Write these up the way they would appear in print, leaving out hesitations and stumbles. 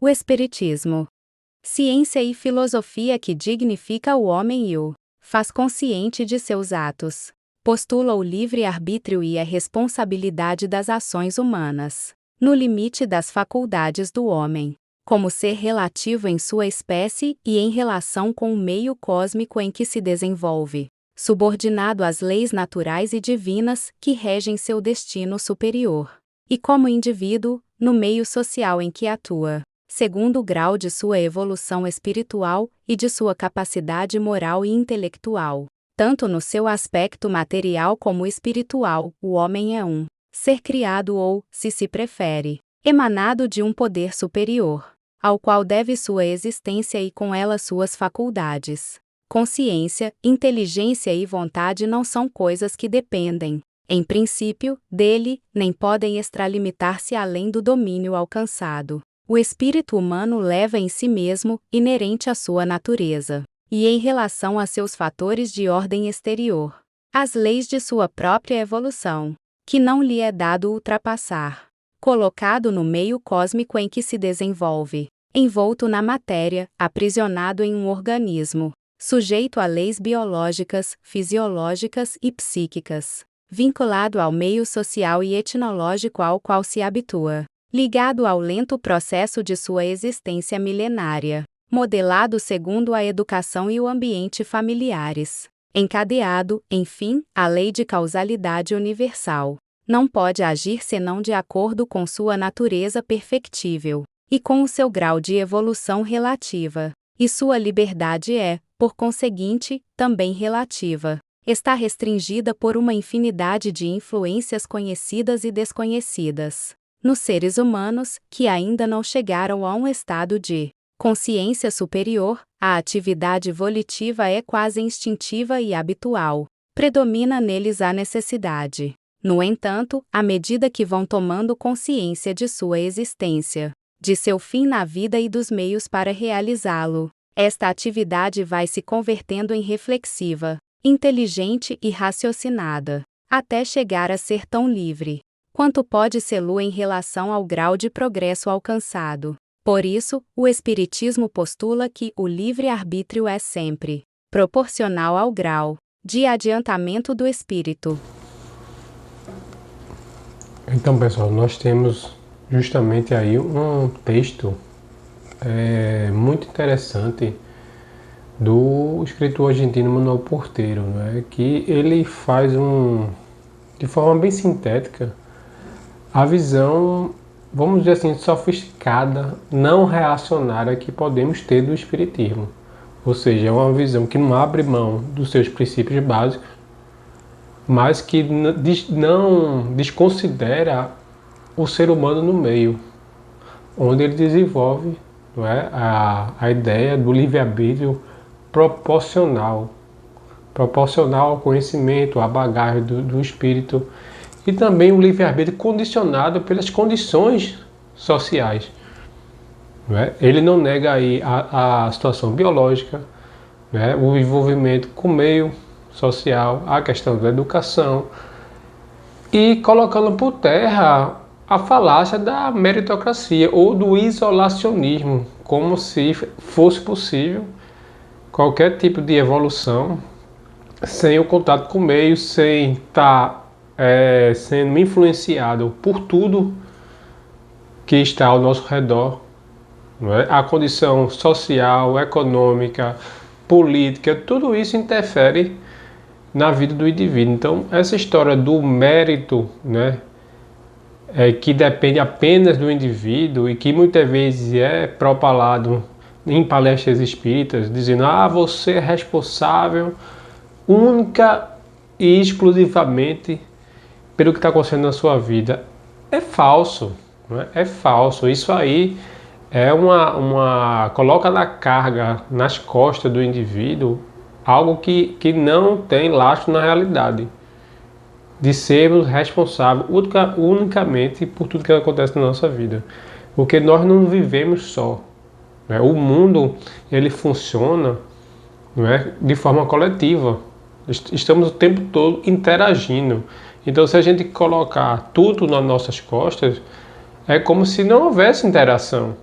O Espiritismo. Ciência e filosofia que dignifica o homem e o faz consciente de seus atos. Postula o livre-arbítrio e a responsabilidade das ações humanas, no limite das faculdades do homem, como ser relativo em sua espécie e em relação com o meio cósmico em que se desenvolve, subordinado às leis naturais e divinas que regem seu destino superior, e como indivíduo, no meio social em que atua, segundo o grau de sua evolução espiritual e de sua capacidade moral e intelectual. Tanto no seu aspecto material como espiritual, o homem é um ser criado ou, se prefere, emanado de um poder superior, ao qual deve sua existência e com ela suas faculdades. Consciência, inteligência e vontade não são coisas que dependem, em princípio, dele, nem podem extralimitar-se além do domínio alcançado. O espírito humano leva em si mesmo, inerente à sua natureza, e em relação a seus fatores de ordem exterior, as leis de sua própria evolução, que não lhe é dado ultrapassar. Colocado no meio cósmico em que se desenvolve, envolto na matéria, aprisionado em um organismo, sujeito a leis biológicas, fisiológicas e psíquicas, vinculado ao meio social e etnológico ao qual se habitua, ligado ao lento processo de sua existência milenária, modelado segundo a educação e o ambiente familiares, encadeado, enfim, à lei de causalidade universal. Não pode agir senão de acordo com sua natureza perfectível, e com o seu grau de evolução relativa, e sua liberdade é, por conseguinte, também relativa. Está restringida por uma infinidade de influências conhecidas e desconhecidas. Nos seres humanos, que ainda não chegaram a um estado de consciência superior, a atividade volitiva é quase instintiva e habitual. Predomina neles a necessidade. No entanto, à medida que vão tomando consciência de sua existência, de seu fim na vida e dos meios para realizá-lo, esta atividade vai se convertendo em reflexiva, inteligente e raciocinada, até chegar a ser tão livre quanto pode ser-lo em relação ao grau de progresso alcançado. Por isso, o Espiritismo postula que o livre-arbítrio é sempre proporcional ao grau de adiantamento do espírito. Então, pessoal, nós temos justamente aí um texto muito interessante do escritor argentino Manuel Porteiro, né, que ele faz de forma bem sintética a visão, vamos dizer assim, sofisticada, não reacionária que podemos ter do Espiritismo. Ou seja, é uma visão que não abre mão dos seus princípios básicos, mas que não desconsidera o ser humano no meio, onde ele desenvolve, não é, a ideia do livre-arbítrio proporcional ao conhecimento, à bagagem do espírito, e também o livre-arbítrio condicionado pelas condições sociais. Não é? Ele não nega aí a situação biológica, né, o envolvimento com o meio social, a questão da educação, e colocando por terra a falácia da meritocracia ou do isolacionismo, como se fosse possível qualquer tipo de evolução sem o contato com o meio, sem estar sendo influenciado por tudo que está ao nosso redor, não é? A condição social, econômica, política, tudo isso interfere na vida do indivíduo. Então, essa história do mérito, né, que depende apenas do indivíduo e que muitas vezes é propalado em palestras espíritas, dizendo: você é responsável única e exclusivamente pelo que está acontecendo na sua vida. É falso, né? É falso. Isso aí é coloca na carga, nas costas do indivíduo, algo que não tem lastro na realidade, de sermos responsáveis unicamente por tudo que acontece na nossa vida, porque nós não vivemos só, né? O mundo, ele funciona, não é, de forma coletiva. Estamos o tempo todo interagindo. Então, se a gente colocar tudo nas nossas costas, é como se não houvesse interação.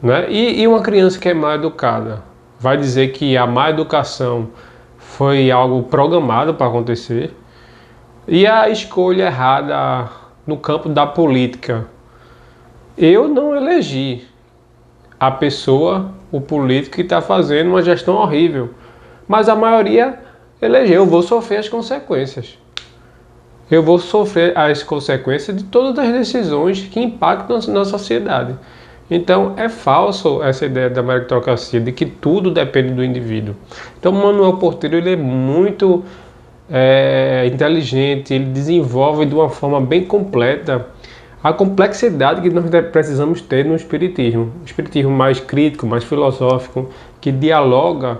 né? E uma criança que é mal educada vai dizer que a má educação foi algo programado para acontecer, e a escolha errada no campo da política. Eu não elegi a pessoa, o político que está fazendo uma gestão horrível, mas a maioria elegeu. Eu vou sofrer as consequências. Eu vou sofrer as consequências de todas as decisões que impactam na sociedade. Então é falso essa ideia da meritocracia, de que tudo depende do indivíduo. Então Manuel Porteiro ele é muito inteligente, ele desenvolve de uma forma bem completa a complexidade que nós precisamos ter no espiritismo. O espiritismo mais crítico, mais filosófico, que dialoga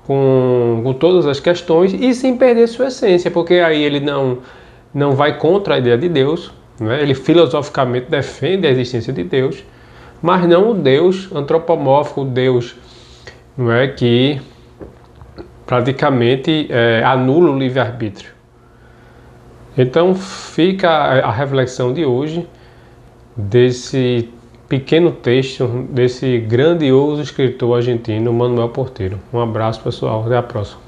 com todas as questões e sem perder sua essência, porque aí ele não vai contra a ideia de Deus, né? Ele filosoficamente defende a existência de Deus, mas não o Deus antropomórfico, o Deus, não é, que praticamente anula o livre-arbítrio. Então fica a reflexão de hoje desse pequeno texto desse grandioso escritor argentino Manuel Porteiro. Um abraço, pessoal, até a próxima.